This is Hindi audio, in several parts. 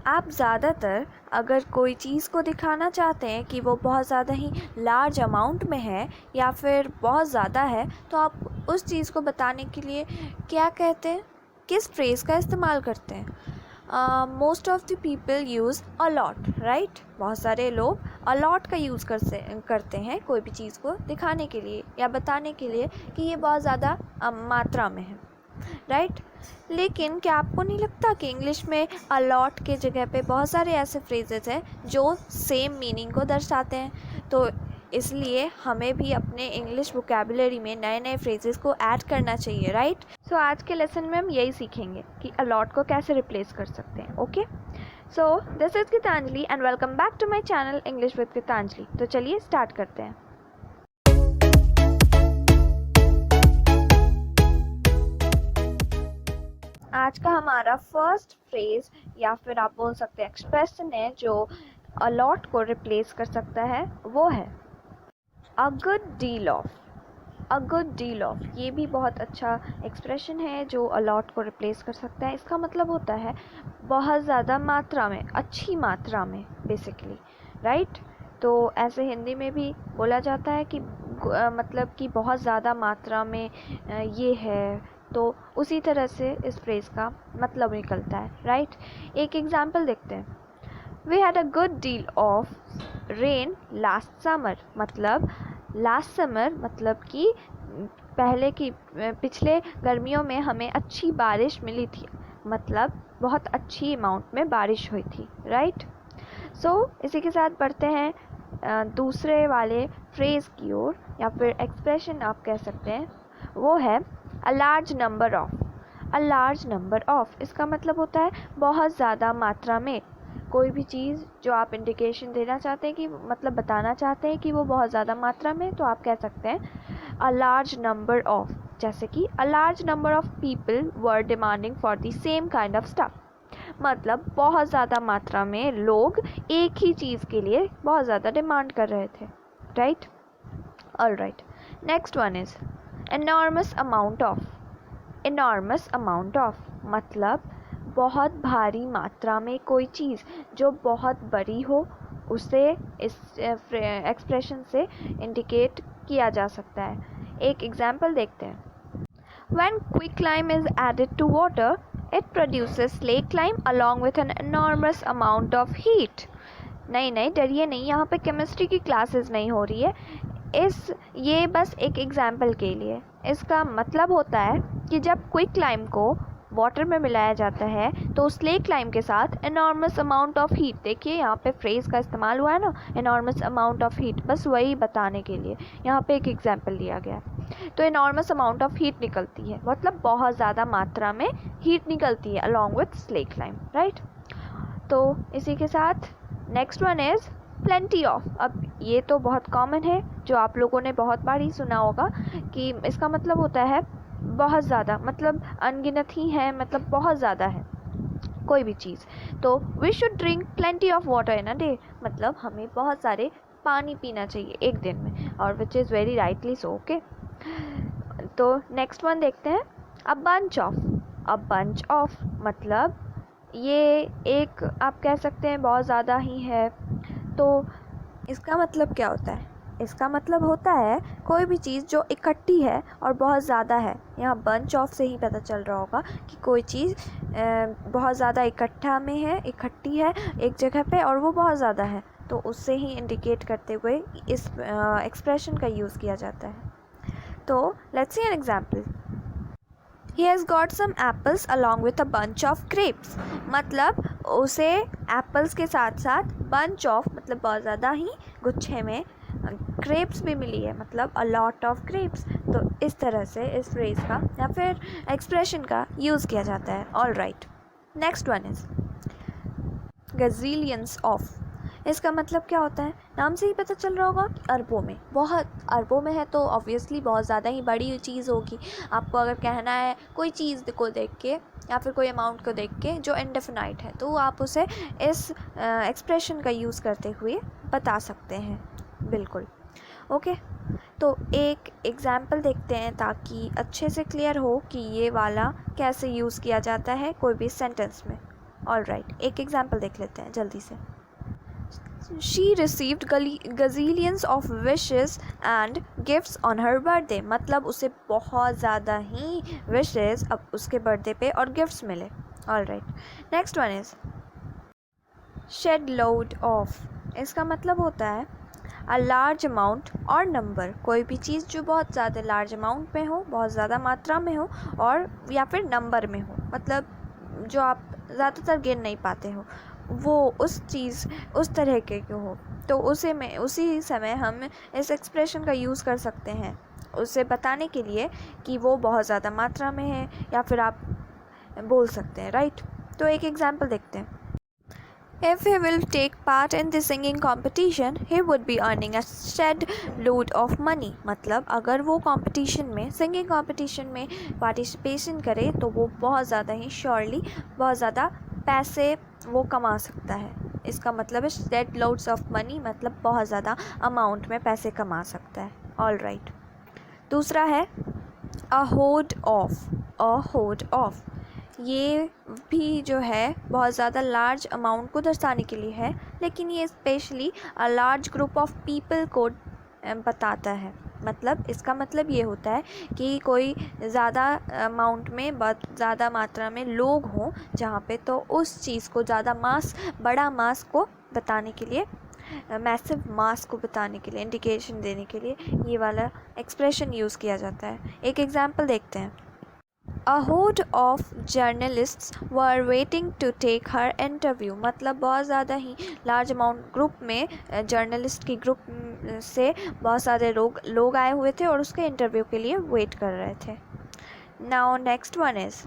आप ज़्यादातर अगर कोई चीज़ को दिखाना चाहते हैं कि वो बहुत ज़्यादा ही लार्ज अमाउंट में है या फिर बहुत ज़्यादा है, तो आप उस चीज़ को बताने के लिए क्या कहते हैं, किस फ्रेज़ का इस्तेमाल करते हैं? Most of the people use a lot, right? बहुत सारे लोग अलॉट का यूज़ करते हैं कोई भी चीज़ को दिखाने के लिए या बताने के लिए कि ये बहुत ज़्यादा मात्रा में है, राइट? लेकिन क्या आपको नहीं लगता कि इंग्लिश में अलॉट के जगह पे बहुत सारे ऐसे फ्रेजेस हैं जो सेम मीनिंग को दर्शाते हैं? तो इसलिए हमें भी अपने इंग्लिश वोकेबुलरी में नए नए फ्रेजेस को ऐड करना चाहिए, राइट? सो आज के लेसन में हम यही सीखेंगे कि अलॉट को कैसे रिप्लेस कर सकते हैं। Okay, so this is Geetanjali and welcome back to my channel English with Geetanjali. तो चलिए स्टार्ट करते हैं। आज का हमारा फर्स्ट फ्रेज या फिर आप बोल सकते हैं एक्सप्रेशन है जो अलॉट को रिप्लेस कर सकता है, वो है अ good deal of. A good deal of ये भी बहुत अच्छा एक्सप्रेशन है जो अलॉट को रिप्लेस कर सकता है। इसका मतलब होता है बहुत ज़्यादा मात्रा में, अच्छी मात्रा में बेसिकली, राइट? तो ऐसे हिंदी में भी बोला जाता है कि मतलब कि बहुत ज़्यादा मात्रा में ये है, तो उसी तरह से इस फ्रेज़ का मतलब निकलता है, राइट? एक एग्जाम्पल देखते हैं। We had a good deal of rain last summer. मतलब लास्ट समर मतलब कि पिछले गर्मियों में हमें अच्छी बारिश मिली थी, मतलब बहुत अच्छी अमाउंट में बारिश हुई थी, राइट? सो इसी के साथ बढ़ते हैं दूसरे वाले फ्रेज़ की ओर या फिर एक्सप्रेशन आप कह सकते हैं, वो है a large number of. A large number of इसका मतलब होता है बहुत ज़्यादा मात्रा में। कोई भी चीज़ जो आप इंडिकेशन देना चाहते हैं कि मतलब बताना चाहते हैं कि वो बहुत ज़्यादा मात्रा में, तो आप कह सकते हैं अ लार्ज नंबर ऑफ। जैसे कि a large number of people were demanding for the same kind of stuff. मतलब बहुत ज़्यादा मात्रा में लोग एक ही चीज़ के लिए बहुत ज़्यादा डिमांड कर रहे थे, right? All right, next one is enormous amount of। enormous amount of मतलब बहुत भारी मात्रा में कोई चीज़ जो बहुत बड़ी हो, उसे इस एक्सप्रेशन से इंडिकेट किया जा सकता है। एक एग्जाम्पल देखते हैं। When quicklime is added to water, it produces slakelime along with an enormous amount of heat। नहीं डरिए नहीं, यहाँ पे केमिस्ट्री की क्लासेस नहीं हो रही है। ये बस एक एग्जाम्पल के लिए। इसका मतलब होता है कि जब क्विक लाइम को वाटर में मिलाया जाता है तो स्लेक लाइम के साथ एनॉर्मस अमाउंट ऑफ हीट, देखिए यहाँ पे फ्रेज़ का इस्तेमाल हुआ है ना, एनॉर्मस अमाउंट ऑफ हीट, बस वही बताने के लिए यहाँ पे एक एग्जाम्पल लिया गया है। तो एनॉर्मस अमाउंट ऑफ हीट निकलती है, मतलब बहुत ज़्यादा मात्रा में हीट निकलती है along with slack lime, right? तो इसी के साथ next one is plenty of. अब ये तो बहुत कॉमन है, जो आप लोगों ने बहुत बार ही सुना होगा कि इसका मतलब होता है बहुत ज़्यादा, मतलब अनगिनत ही है, मतलब बहुत ज़्यादा है कोई भी चीज़। तो we should drink plenty of water in a day, मतलब हमें बहुत सारे पानी पीना चाहिए एक दिन में, और which is very rightly so. Okay, तो नेक्स्ट वन देखते हैं, a bunch of. A bunch of मतलब ये एक आप कह सकते हैं बहुत ज़्यादा ही है। तो इसका मतलब क्या होता है? इसका मतलब होता है कोई भी चीज़ जो इकट्ठी है और बहुत ज़्यादा है। यहाँ बंच ऑफ से ही पता चल रहा होगा कि कोई चीज़ बहुत ज़्यादा इकट्ठी है एक जगह पे और वो बहुत ज़्यादा है, तो उससे ही इंडिकेट करते हुए इस एक्सप्रेशन का यूज़ किया जाता है। तो let's see an example. He has got some apples along with a bunch of grapes। मतलब उसे एप्पल्स के साथ साथ bunch of मतलब बहुत ज़्यादा ही गुच्छे में ग्रेप्स भी मिली है, मतलब a lot of grapes। तो इस तरह से इस फ्रेज़ का या फिर एक्सप्रेशन का यूज़ किया जाता है। All right, next one is gazillions of. इसका मतलब क्या होता है? नाम से ही पता चल रहा होगा कि अरबों में, बहुत अरबों में है तो ऑब्वियसली बहुत ज़्यादा ही बड़ी चीज़ होगी। आपको अगर कहना है कोई चीज़ को देख के या फिर कोई अमाउंट को देख के जो इनडेफिनाइट है, तो आप उसे इस एक्सप्रेशन का यूज़ करते हुए बता सकते हैं, बिल्कुल। ओके, तो एक एग्ज़ाम्पल देखते हैं ताकि अच्छे से क्लियर हो कि ये वाला कैसे यूज़ किया जाता है कोई भी सेंटेंस में। ऑल राइट, एक एग्जाम्पल देख लेते हैं जल्दी से. She received gazillions of wishes and gifts on her birthday. मतलब उसे बहुत ज़्यादा ही wishes अब उसके बर्थडे पे और गिफ्ट्स मिले. All right, next one is shed load of. इसका मतलब होता है अ लार्ज अमाउंट और नंबर. कोई भी चीज़ जो बहुत ज़्यादा लार्ज अमाउंट में हो, बहुत ज़्यादा मात्रा में हो, और या फिर नंबर में हो, मतलब जो आप ज़्यादातर गिन नहीं पाते हो, वो उस चीज़ उस तरह के हो, तो उसी समय हम इस एक्सप्रेशन का यूज़ कर सकते हैं उसे बताने के लिए कि वो बहुत ज़्यादा मात्रा में है, या फिर आप बोल सकते हैं. राइट, तो एक एग्जाम्पल देखते हैं. If he will take part in the singing competition, he would be earning a shed load of money. मतलब अगर वो competition में, singing competition में participation करे तो वो बहुत ज़्यादा ही surely बहुत ज़्यादा पैसे वो कमा सकता है. इसका मतलब है shed loads of money, मतलब बहुत ज़्यादा amount में पैसे कमा सकता है. All right. दूसरा है a hoard of. A hoard of. ये भी जो है बहुत ज़्यादा लार्ज अमाउंट को दर्शाने के लिए है, लेकिन ये specially a large group of people को बताता है. मतलब इसका मतलब ये होता है कि कोई ज़्यादा अमाउंट में, बहुत ज़्यादा मात्रा में लोग हों जहाँ पे, तो उस चीज़ को ज़्यादा मास, बड़ा मास को बताने के लिए, मैसिव मास को बताने के लिए, इंडिकेशन देने के लिए ये वाला एक्सप्रेशन यूज़ किया जाता है. एक एग्जाम्पल देखते हैं. A horde of journalists were waiting to take her interview. मतलब बहुत ज़्यादा ही लार्ज अमाउंट ग्रुप में, जर्नलिस्ट की ग्रुप से बहुत सारे लोग आए हुए थे और उसके इंटरव्यू के लिए वेट कर रहे थे. Now next one is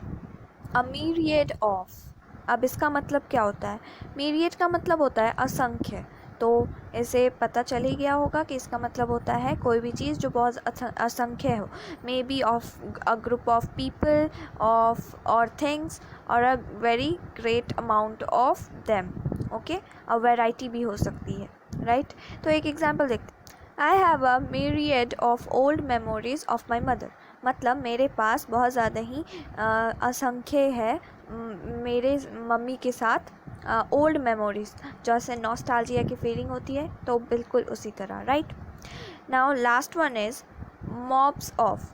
a myriad of. अब इसका मतलब क्या होता है? myriad का मतलब होता है असंख्य. तो इसे पता चल ही गया होगा कि इसका मतलब होता है कोई भी चीज़ जो बहुत असंख्य हो. May be of a group of people, of और थिंग्स, और a very great amount of them. Okay, a variety भी हो सकती है. राइट, तो एक एग्जाम्पल देखते हैं. I have a myriad of old memories of my mother. मतलब मेरे पास बहुत ज़्यादा ही असंख्य है मेरे मम्मी के साथ ओल्ड मेमोरीज, जैसे नॉस्टैल्जिया की फीलिंग होती है, तो बिल्कुल उसी तरह. Right, now last one is mobs of.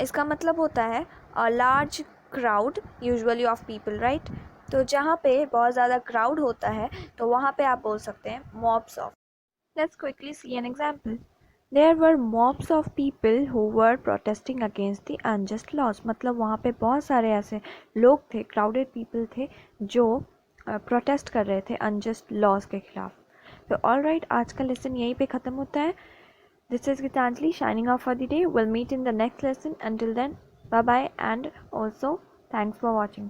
इसका मतलब होता है a large crowd usually of people. Right, तो जहाँ पे बहुत ज़्यादा क्राउड होता है तो वहाँ पे आप बोल सकते हैं mobs of. Let's quickly see an example. There were mobs of people who were protesting against the unjust laws. मतलब वहाँ पे बहुत सारे ऐसे लोग थे, crowded people थे, जो प्रोटेस्ट कर रहे थे अनजस्ट लॉज के खिलाफ. तो ऑल राइट, आज का लेसन यहीं पे ख़त्म होता है. This is Geetanjali signing off for the day. Will meet in the next lesson. Until then, bye bye, and also thanks for watching.